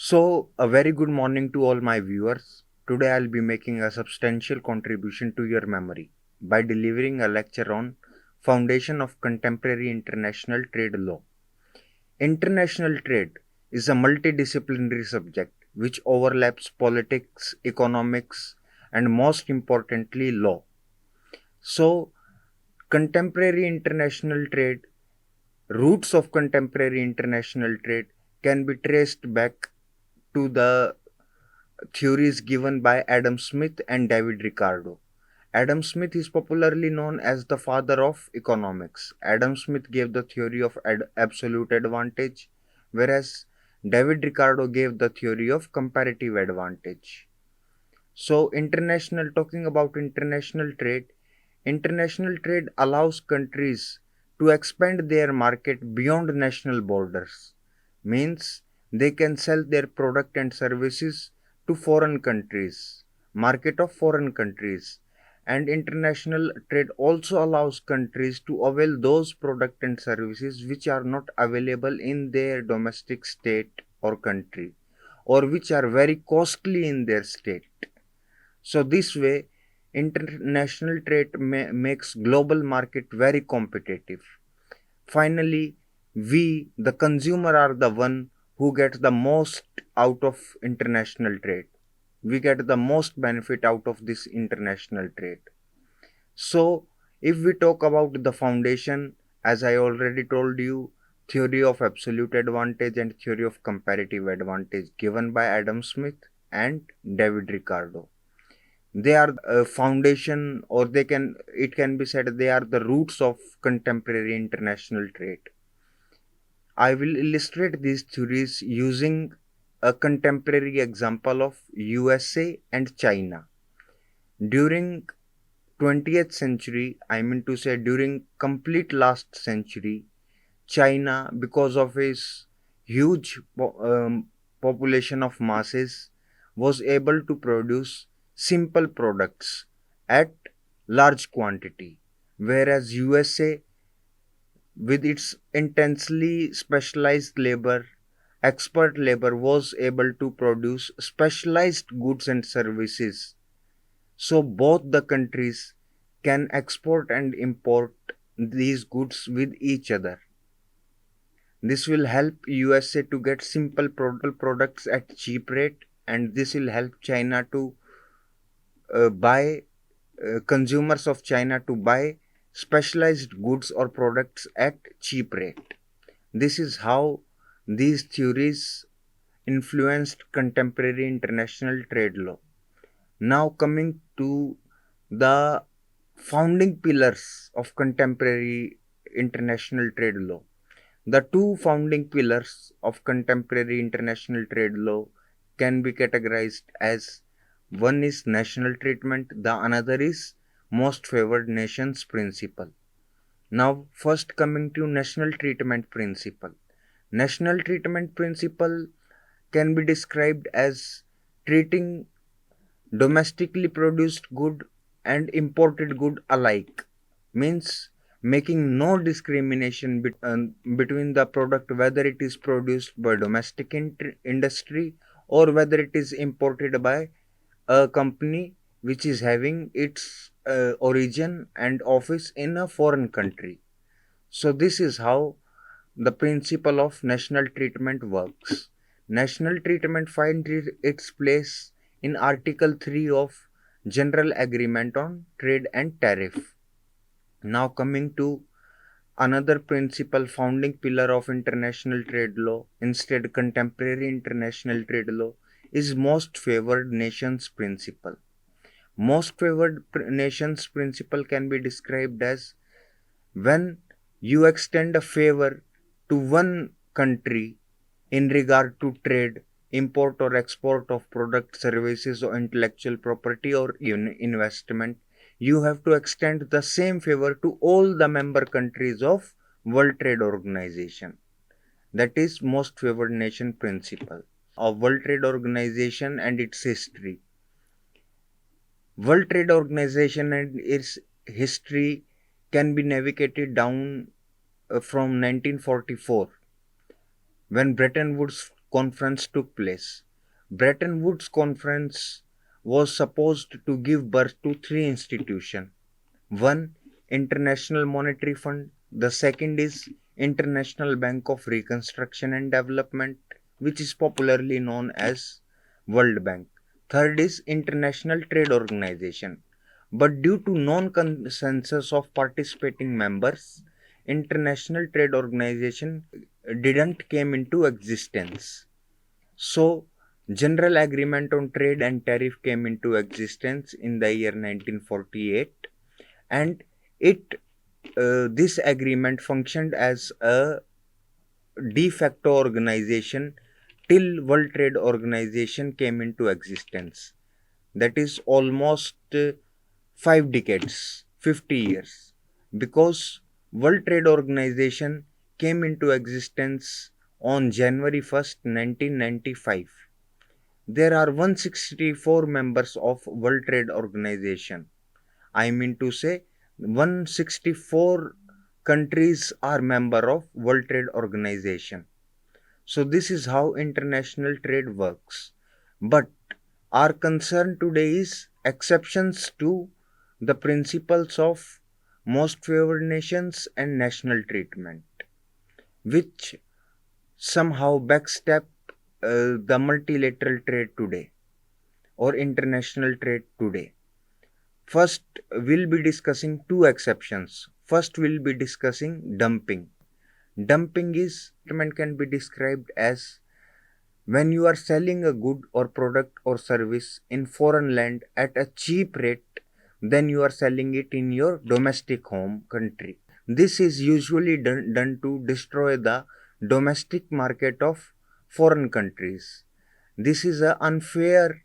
A very good morning to all my viewers. Today, I'll be making a substantial contribution to your memory by delivering a lecture on Foundation of Contemporary International Trade Law. International trade is a multidisciplinary subject which overlaps politics, economics, and most importantly, law. So, contemporary international trade, roots of contemporary international trade can be traced back to the theories given by Adam Smith and David Ricardo. Adam Smith is popularly known as the father of economics. Adam Smith gave the theory of absolute advantage, whereas David Ricardo gave the theory of comparative advantage. Talking about international trade allows countries to expand their market beyond national borders. Means they can sell their product and services to foreign countries, market of foreign countries. And international trade also allows countries to avail those product and services which are not available in their domestic state or country, or which are very costly in their state. So this way, international trade makes global market very competitive. Finally, we, the consumer, are the one who gets the most out of international trade. We get the most benefit out of this international trade. So, if we talk about the foundation, as I already told you, theory of absolute advantage and theory of comparative advantage given by Adam Smith and David Ricardo. They are a foundation, or it can be said they are the roots of contemporary international trade. I will illustrate these theories using a contemporary example of USA and China. During 20th century, I mean to say during complete last century, China, because of its huge population of masses, was able to produce simple products at large quantity, whereas USA, with its intensely specialized labor, expert labor, was able to produce specialized goods and services. So both the countries can export and import these goods with each other. This will help USA to get simple products at cheap rate, and this will help China to buy consumers of China to buy specialized goods or products at cheap rate. This is how these theories influenced contemporary international trade law. Now coming to the founding pillars of contemporary international trade law. The two founding pillars of contemporary international trade law can be categorized as: one is national treatment, the another is most favored nations principle. Now, first coming to national treatment principle. National treatment principle can be described as treating domestically produced good and imported good alike. Means making no discrimination between the product, whether it is produced by domestic industry or whether it is imported by a company which is having its origin and office in a foreign country. So this is how the principle of national treatment works. National treatment finds its place in Article 3 of General Agreement on Trade and Tariff. Now coming to another principle, founding pillar of international trade law, instead contemporary international trade law, is most favored nations principle. Most favored nations principle can be described as when you extend a favor to one country in regard to trade, import or export of product, services or intellectual property or investment, you have to extend the same favor to all the member countries of World Trade Organization. That is most favored nation principle of World Trade Organization and its history. World Trade Organization and its history can be navigated down from 1944, when Bretton Woods conference took place. Bretton Woods Conference was supposed to give birth to three institutions. One, International Monetary Fund. The second is International Bank of Reconstruction and Development, which is popularly known as World Bank. Third is International Trade Organization. But due to non-consensus of participating members, International Trade Organization didn't came into existence. So, General Agreement on Trade and Tariff came into existence in the year 1948, and it this agreement functioned as a de facto organization till World Trade Organization came into existence. That is almost 5 decades, 50 years, because World Trade Organization came into existence on January 1st, 1995. There are 164 members of World Trade Organization. I mean to say 164 countries are member of World Trade Organization. So this is how international trade works. But our concern today is exceptions to the principles of most favored nations and national treatment, which somehow backstep the multilateral trade today or international trade today. First, we'll be discussing two exceptions. First, we'll be discussing dumping. Dumping is treatment can be described as when you are selling a good or product or service in foreign land at a cheap rate than you are selling it in your domestic home country. This is usually done to destroy the domestic market of foreign countries. This is an unfair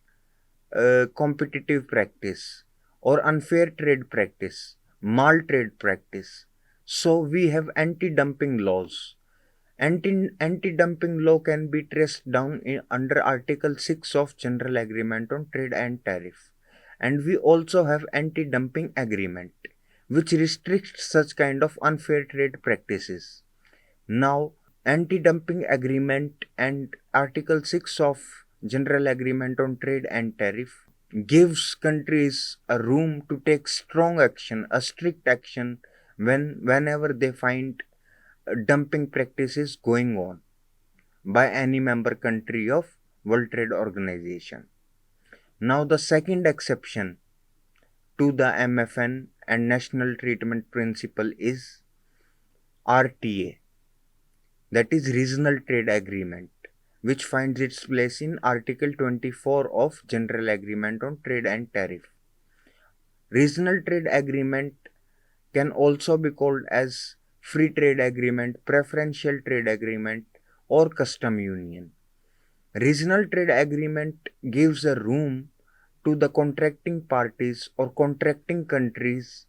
competitive practice or unfair trade practice, mal trade practice. So we have anti-dumping laws. Anti-dumping law can be traced down under Article 6 of General Agreement on Trade and Tariff. And we also have anti-dumping agreement, which restricts such kind of unfair trade practices. Now, anti-dumping agreement and Article 6 of General Agreement on Trade and Tariff gives countries a room to take strong action, a strict action whenever they find dumping practices going on by any member country of World Trade Organization. Now the second exception to the MFN and national treatment principle is RTA, that is Regional Trade Agreement, which finds its place in Article 24 of General Agreement on Trade and Tariff. Regional Trade Agreement can also be called as Free Trade Agreement, Preferential Trade Agreement, or Custom Union. Regional Trade Agreement gives a room to the contracting parties or contracting countries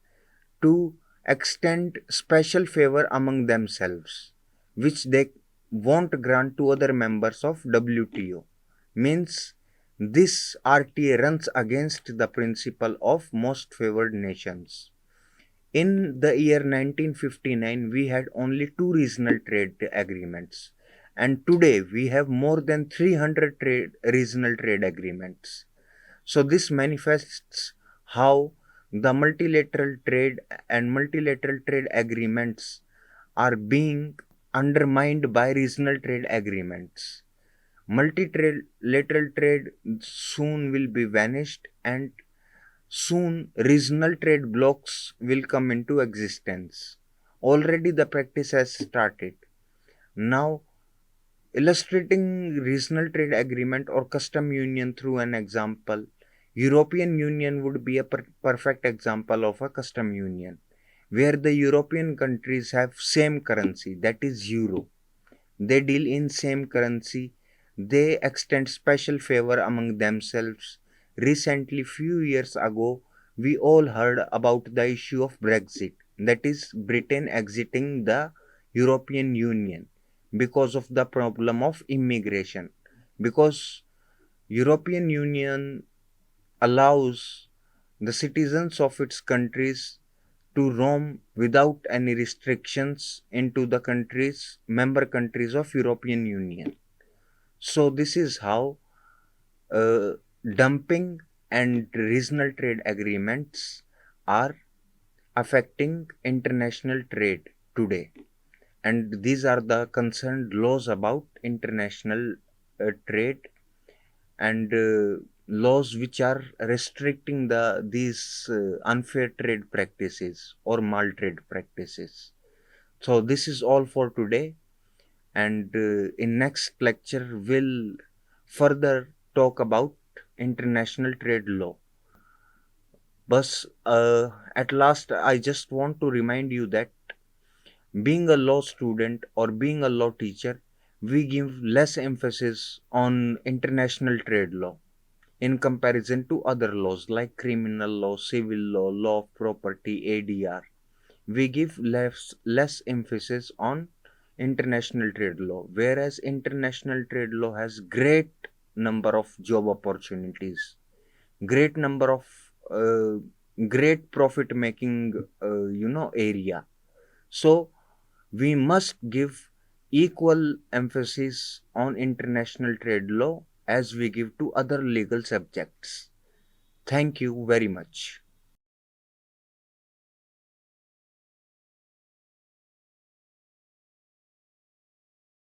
to extend special favor among themselves, which they won't grant to other members of WTO. Means this RTA runs against the principle of most favored nations. In the year 1959, we had only two regional trade agreements, and today we have more than 300 regional trade agreements. So this manifests how the multilateral trade and multilateral trade agreements are being undermined by regional trade agreements. Multilateral trade soon will be vanished, and soon regional trade blocks will come into existence. Already the practice has started. Now, illustrating regional trade agreement or custom union through an example, European Union would be a perfect example of a custom union, where the European countries have same currency, that is euro. They deal in same currency. They extend special favor among themselves. Recently, few years ago, we all heard about the issue of Brexit, that is Britain exiting the European Union because of the problem of immigration. Because European Union allows the citizens of its countries to roam without any restrictions into the countries, member countries of European Union. So this is how uh, dumping and regional trade agreements are affecting international trade today. And these are the concerned laws about international trade, and laws which are restricting these unfair trade practices or mal-trade practices. So this is all for today, and in next lecture we'll further talk about international trade law. But at last, I just want to remind you that being a law student or being a law teacher, we give less emphasis on international trade law in comparison to other laws like criminal law, civil law, law of property, ADR. We give less emphasis on international trade law, whereas international trade law has great number of job opportunities, great number of uh, great profit making area. So we must give equal emphasis on international trade law as we give to other legal subjects. Thank you very much.